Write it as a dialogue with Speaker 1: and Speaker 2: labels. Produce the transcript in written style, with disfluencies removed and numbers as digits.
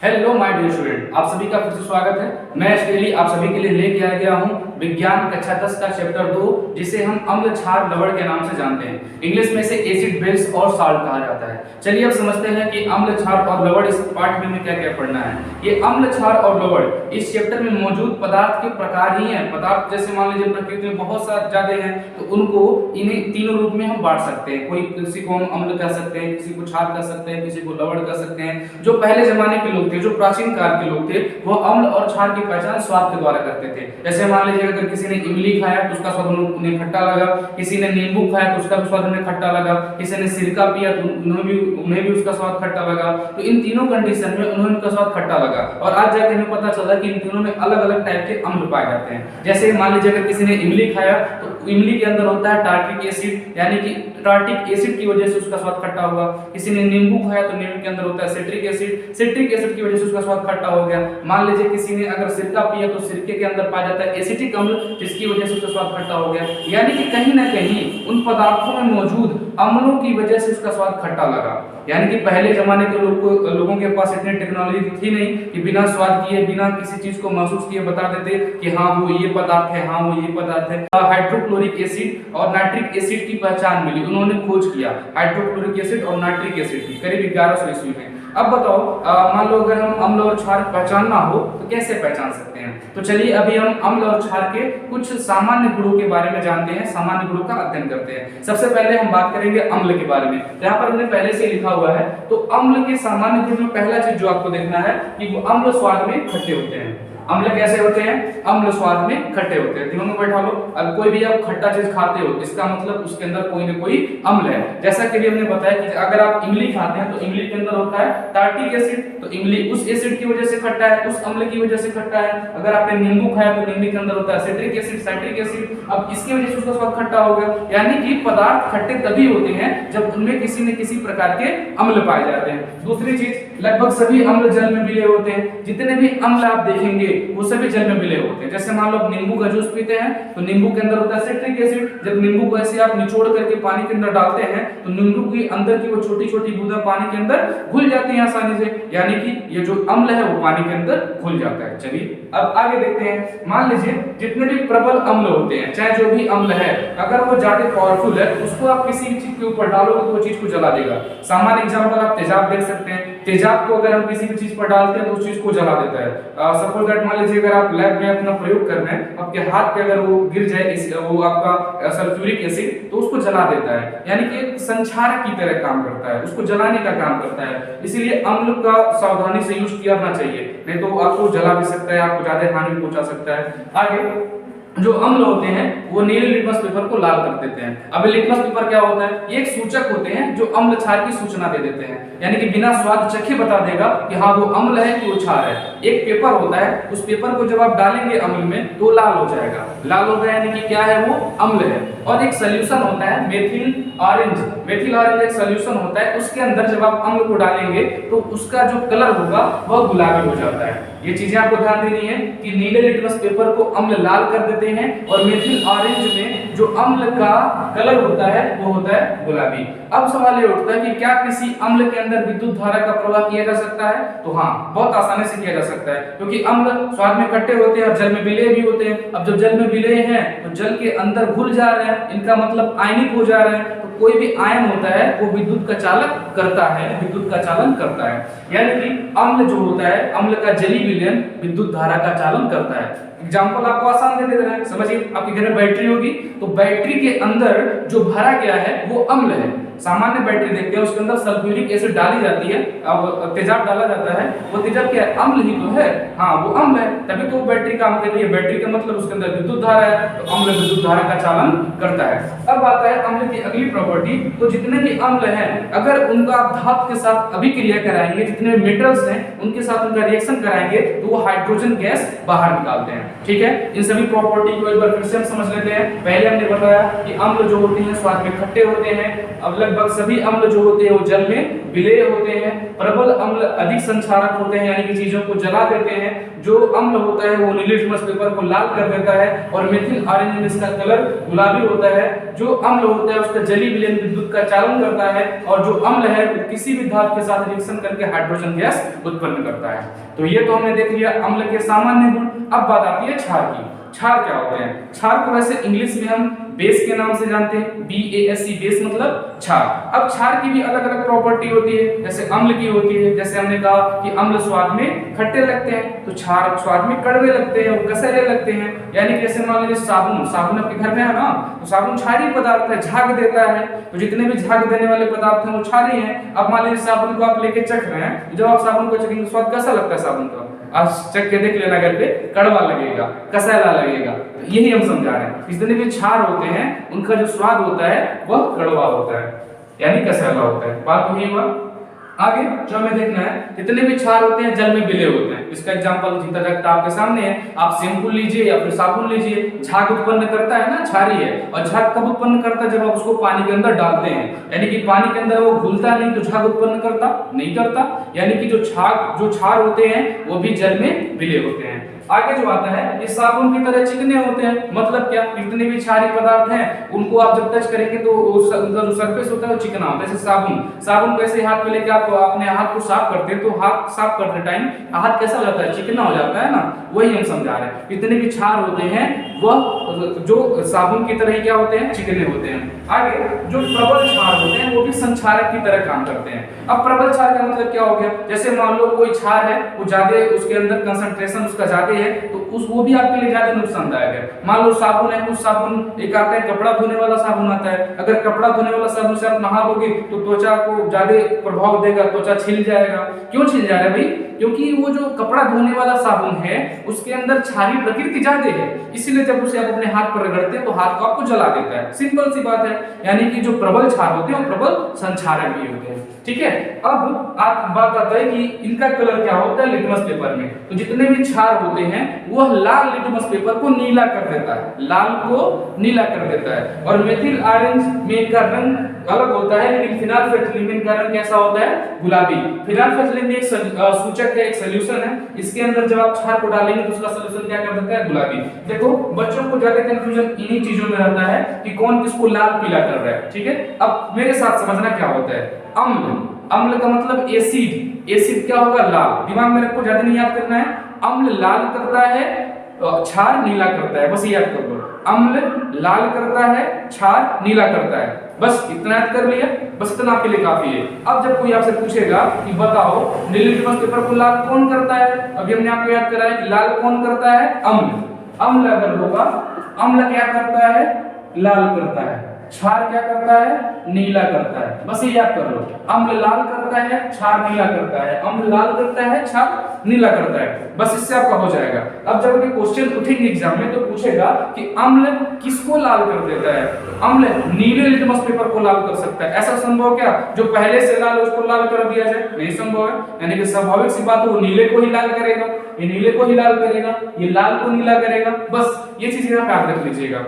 Speaker 1: Hello my dear student, आप सभी का फिर से स्वागत है। मैं डेली आप सभी के लिए लेके आ गया हूँ विज्ञान कक्षा 10 का चैप्टर 2, जिसे हम अम्ल क्षार लवण के नाम से जानते हैं। इंग्लिश में इसे एसिड बेस और साल्ट कहा जाता है। चलिए अब समझते हैं कि अम्ल क्षार और लवण इस पाठ में क्या क्या पढ़ना है। ये अम्ल क्षार और लवण इस चैप्टर में मौजूद पदार्थ के प्रकार ही है। पदार्थ जैसे मान लीजिए प्रकृति में बहुत सारे ज्यादा हैं, तो उनको इन्हीं तीनों रूप में हम बांट सकते हैं। कोई किसी को हम अम्ल कह सकते हैं, किसी को क्षार कह सकते हैं, किसी को लवण कह सकते हैं। जो पहले जमाने के लोग थे, जो प्राचीन काल के लोग थे, वो अम्ल और क्षार की पहचान स्वाद के द्वारा करते थे। जैसे मान लीजिए अगर किसी ने इमली खाया तो उसका स्वाद उन्हें खट्टा लगा, किसी ने नींबू खाया तो उसका भी स्वाद उन्हें खट्टा लगा, किसी ने सिरका पिया तो उन्हें भी उसका स्वाद खट्टा लगा। तो इन तीनों कंडीशन में उन्हें उनका स्वाद खट्टा लगा। और आज जाके हमें पता चला कि इन तीनों में अलग अलग टाइप के अम्ल पाए जाते हैं। जैसे मान लीजिए अगर किसी ने इमली खाया तो इमली के अंदर होता है टार्ट्रिक एसिड, यानी कि टार्ट्रिक एसिड की वजह से उसका स्वाद खट्टा हुआ। किसी ने नींबू खाया तो नींबू के अंदर होता है सिट्रिक एसिड, सिट्रिक एसिड की वजह से उसका स्वाद खट्टा हो गया। मान लीजिए किसी ने अगर सिरका पिया तो सिरके के अंदर पाया जाता है एसिटिक अम्ल, जिसकी वजह से उसका स्वाद खट्टा हो गया। यानी कि कहीं ना कहीं उन पदार्थों में मौजूद अम्लों की वजह से उसका स्वाद खट्टा लगा। यानी कि पहले जमाने के लोगों के पास इतनी टेक्नोलॉजी थी नहीं कि बिना स्वाद किए, बिना किसी चीज को महसूस किए बता देते कि हाँ वो ये पदार्थ है, हाँ वो ये पदार्थ है। हाइड्रोक्लोरिक एसिड और नाइट्रिक एसिड की पहचान मिली, उन्होंने खोज किया हाइड्रोक्लोरिक एसिड और नाइट्रिक एसिड की करीब 1100 ईस्वी में। अब बताओ, मान लो अगर हम अम्ल और क्षार पहचानना हो तो कैसे पहचान सकते हैं? तो चलिए अभी हम अम्ल और क्षार के कुछ सामान्य गुणों के बारे में जानते हैं, सामान्य गुणों का अध्ययन करते हैं। सबसे पहले हम बात करेंगे अम्ल के बारे में। यहाँ पर हमने पहले से लिखा हुआ है। तो अम्ल के सामान्य गुण में पहला चीज जो आपको देखना है कि वो अम्ल स्वाद में खट्टे होते हैं। अम्ल कैसे होते हैं? अम्ल स्वाद में खट्टे होते हैं। दिमाग में बैठा लो, अब कोई भी आप खट्टा चीज खाते हो, इसका मतलब उसके अंदर कोई ना कोई अम्ल है। जैसा कि हमने बताया कि अगर आप इमली खाते हैं तो इमली के अंदर होता है टार्ट्रिक एसिड, तो इमली उस एसिड की वजह से खट्टा है, उस अम्ल की वजह से खट्टा है। अगर आपने नींबू खाया तो नींबू के अंदर होता है सिट्रिक एसिड, साइट्रिक एसिड, अब इसकी वजह से उसका स्वाद खट्टा हो गया। यानी कि पदार्थ खट्टे तभी होते हैं जब उनमें किसी न किसी प्रकार के अम्ल पाए जाते हैं। दूसरी चीज, लगभग सभी अम्ल जल में मिले होते हैं। जितने भी अम्ल आप देखेंगे वो सभी जल में मिले होते हैं। जैसे मान लो आप नींबू का जूस पीते हैं तो नींबू के अंदर होता है सिट्रिक एसिड। जब नींबू को ऐसे आप निचोड़ करके पानी के अंदर डालते हैं तो नींबू की अंदर की वो छोटी छोटी बूंदें पानी के अंदर घुल जाती हैं आसानी से, यानी कि ये जो अम्ल है वो पानी के अंदर घुल जाता है। चलिए अब आगे देखते हैं। मान लीजिए जितने भी प्रबल अम्ल होते हैं, चाहे जो भी अम्ल है, अगर वो ज्यादा पावरफुल है तो उसको आप किसी चीज के ऊपर डालोगे तो वो चीज को जला देगा। सामान्य एग्जांपल आप तेजाब देख सकते हैं। तेजाब को अगर हम किसी भी चीज पर डालते हैं तो उस चीज को जला देता है। सपोज दैट मान लीजिए अगर आप लैब में अपना प्रयोग कर रहे हैं, आपके हाथ पे अगर वो गिर जाए वो आपका सल्फ्यूरिक एसिड, तो उसको जला देता है। यानी कि एक संक्षारक की तरह काम करता है, उसको जलाने का काम करता है। इसीलिए अम्ल का सावधानी से यूज किया चाहिए, नहीं तो आपको जला भी सकता है, आपको ज्यादा हानि पहुंचा सकता है। आगे जो अम्ल होते हैं वो नीले लिटमस पेपर को लाल कर देते हैं। अब लिटमस पेपर क्या होता है? ये एक सूचक होते हैं जो अम्ल क्षार की सूचना दे देते हैं, यानी कि बिना स्वाद चखे बता देगा कि हाँ वो अम्ल है कि वो क्षार है। एक पेपर होता है, उस पेपर को जब आप डालेंगे अम्ल में तो लाल हो जाएगा। लाल हो गया यानी कि क्या है? वो अम्ल है। और एक सोल्यूशन होता है मेथिल ऑरेंज। मेथिल ऑरेंज एक सोल्यूशन होता है, उसके अंदर जब आप अम्ल को डालेंगे तो उसका जो कलर होगा वह गुलाबी हो जाता है। ये चीजें आपको ध्यान देनी है कि नीले लिटमस पेपर को अम्ल लाल कर देते हैं और मेथिल ऑरेंज में जो अम्ल का कलर होता है वो होता है गुलाबी। अब सवाल ये उठता है कि क्या किसी अम्ल के अंदर विद्युत धारा का प्रवाह किया जा सकता है? तो हाँ, बहुत आसानी से किया जा सकता है, क्योंकि अम्ल स्वाद में खट्टे होते हैं और जल में विलेय भी होते हैं। अब जब जल में विलेय हैं तो जल के अंदर घुल जा रहे हैं, इनका मतलब आयनिक हो जा रहे हैं। तो कोई भी आयन होता है वो विद्युत का चालक करता है, विद्युत का चालन करता है। यानी कि अम्ल जो होता है, अम्ल का जलीय विलयन विद्युत धारा का चालन करता है। एग्जाम्पल आपको आसान दे देते हैं, समझिए आपके घर में बैटरी होगी तो बैटरी के अंदर जो भरा गया है वो अम्ल है। सामान्य बैटरी देखते हैं उसके अंदर सल्फ्यूरिक एसिड डाली जाती है, अब तेजाब डाला जाता है, वो तेजाब क्या है? अम्ल ही तो है। हाँ वो अम्ल है, तभी तो बैटरी काम कर रही है। बैटरी का मतलब उसके अंदर विद्युत धारा है, तो अम्ल विद्युत धारा का चालन करता है। अब आता है अम्ल की अगली प्रॉपर्टी। तो जितने भी अम्ल हैं अगर उनका आप धातु के साथ अभिक्रिया कराएंगे, जितने भी मेटल्स हैं उनके साथ उनका रिएक्शन कराएंगे तो वो हाइड्रोजन गैस बाहर निकालते हैं। ठीक है, इन सभी प्रॉपर्टी को एक बार फिर से हम समझ लेते हैं। पहले हमने बताया कि अम्ल जो होते हैं स्वाद में खट्टे होते हैं। अब लगभग सभी अम्ल जो होते हैं वो जल में विलेय होते हैं। प्रबल अम्ल अधिक संक्षारक होते हैं, यानी कि चीजों को जला देते हैं। जो अम्ल होता है वो नीले लिटमस पेपर को लाल कर देता है, और मेथिल ऑरेंज में इसका कलर गुलाबी होता है। जो अम्ल होता है उसका जलीय विलयन विद्युत का चालन करता है, और जो अम्ल है वो किसी भी धातु के साथ रिएक्शन करके हाइड्रोजन गैस उत्पन्न करता है। तो ये तो हमने देख लिया अम्ल के सामान्य गुण। अब बात आती है क्षार की। क्षार क्या होते हैं? क्षार को वैसे इंग्लिश में हम बेस के नाम से जानते हैं, BASE, बेस मतलब क्षार। अब क्षार की भी अलग अलग प्रॉपर्टी होती है, जैसे अम्ल की होती है। जैसे हमने कहा कि अम्ल स्वाद में खट्टे लगते हैं, तो क्षार स्वाद में कड़वे लगते हैं, कसैले लगते हैं। यानी कि जैसे मान लीजिए साबुन, साबुन आपके घर में है ना, तो साबुन क्षारीय पदार्थ है, झाग देता है। तो जितने भी झाग देने वाले पदार्थ हैं वो क्षारीय हैं। अब मान लीजिए साबुन को आप लेके चख रहे हैं, जब आप साबुन को चखेंगे स्वाद कैसा लगता है साबुन का? आज चख के देख लेना घर पे, कड़वा लगेगा, कसैला लगेगा। यही हम समझा रहे हैं, जितने भी क्षार होते हैं उनका जो स्वाद होता है वह कड़वा होता है, यानी कसैला होता है। बात वही हुआ। आगे जो हमें देखना है, जितने भी क्षार होते हैं जल में विलय होते हैं। इसका एग्जांपल जीता जागता आपके सामने है। आप शैम्पू लीजिए या फिर साबुन लीजिए, झाग उत्पन्न करता है ना, क्षारीय है। और झाग कब उत्पन्न करता है? जब आप उसको पानी के अंदर डालते हैं, यानी कि पानी के अंदर वो घुलता नहीं तो झाग उत्पन्न करता नहीं करता। यानी कि जो क्षार होते हैं वो भी जल में विलय होते हैं। आगे जो आता है, ये साबुन की तरह चिकने होते हैं। मतलब क्या? जितने भी क्षारीय पदार्थ हैं उनको आप जब टच करेंगे तो उनका जो सरफेस होता है वो चिकना होता है। जैसे साबुन को ऐसे हाथ में लेके आप अपने हाथ को साफ करते हैं, तो हाथ साफ करते टाइम हाथ कैसा हो जाता है? चिकना हो जाता है ना। वही हम समझा रहे हैं, जितने भी क्षार होते हैं वह जो साबुन की तरह क्या होते हैं? चिकने होते हैं। आगे जो प्रबल क्षार होते हैं वो भी संक्षारक की तरह काम करते हैं। अब प्रबल क्षार का मतलब क्या हो गया? जैसे मान लो कोई क्षार है, वो ज्यादा, उसके अंदर कंसंट्रेशन उसका ज्यादा है, तो वो भी आपके लिए ज्यादा नुकसानदायक है। मान लो साबुन है, कुछ साबुन एक आता है कपड़ा धोने वाला साबुन आता है। अगर कपड़ा धोने वाला साबुन से आप नहा लोगे तो त्वचा को ज्यादा प्रभाव देगा, त्वचा छिल जाएगा। क्यों छिल जा रहा है भाई? क्योंकि वो जो कपड़ा धोने वाला साबुन है उसके अंदर क्षारीय प्रकृति ज्यादा है, इसीलिए जब उसे आप अपने हाथ पर रगड़ते हैं तो हाथ को आपको जला देता है। सिंपल सी बात है। यानी कि जो प्रबल क्षार होते हैं वो प्रबल संक्षारक भी होते हैं। ठीक है। अब बात आता है कि इनका कलर क्या होता है लिटमस पेपर में। तो जितने भी क्षार होते हैं वह लाल लिटमस पेपर को नीला कर देता है, लाल को नीला कर देता है। और मेथिल ऑरेंज में इनका रंग अलग होता है, लेकिन फिनाइलफेथिलीन में इनका रंग कैसा होता है? गुलाबी। फिनाइलफेथिलीन में एक सूचक है, एक सॉल्यूशन है। इसके अंदर जब आप क्षार को डालेंगे तो उसका सॉल्यूशन क्या कर देता है? गुलाबी। देखो बच्चों को ज्यादा कंफ्यूजन इन्हीं चीजों में रहता है कि कौन किसको लाल पीला कर रहा है। ठीक है। अब मेरे साथ समझना क्या होता है। अम्ल का मतलब एसिड। एसिड क्या होगा? लाल। दिमाग में रखो, ज्यादा नहीं याद करना है। अम्ल लाल करता है, क्षार नीला करता है, बस ये याद कर लो। अम्ल लाल करता है, क्षार नीला करता है। बस इतना याद कर लिया, बस इतना आपके लिए काफी है। अब जब कोई आपसे पूछेगा कि बताओ नीले लिटमस पेपर को लाल कौन करता है, अभी हमने आपको याद कराया कि लाल कौन करता है? अम्ल। अम्ल अगर होगा, अम्ल क्या करता है? लाल करता है। क्षार क्या करता है? नीला करता है। बस ये याद कर लो। अम्ल लाल करता है, क्षार नीला करता है। अम्ल लाल करता है, क्षार नीला करता है। बस इससे आपका हो जाएगा। अब जब भी क्वेश्चन उठेंगे एग्जाम में तो पूछेगा कि अम्ल किसको लाल कर देता है? अम्ल नीले लिटमस पेपर को लाल कर सकता है। ऐसा संभव क्या? जो पहले से लाल उसको लाल कर दिया जाए? नहीं संभव है। यानी कि स्वाभाविक सी बात है, वो नीले को ही लाल करेगा, ये नीले को ही लाल करेगा, ये लाल को नीला करेगा। बस ये चीज आप याद रख लीजिएगा।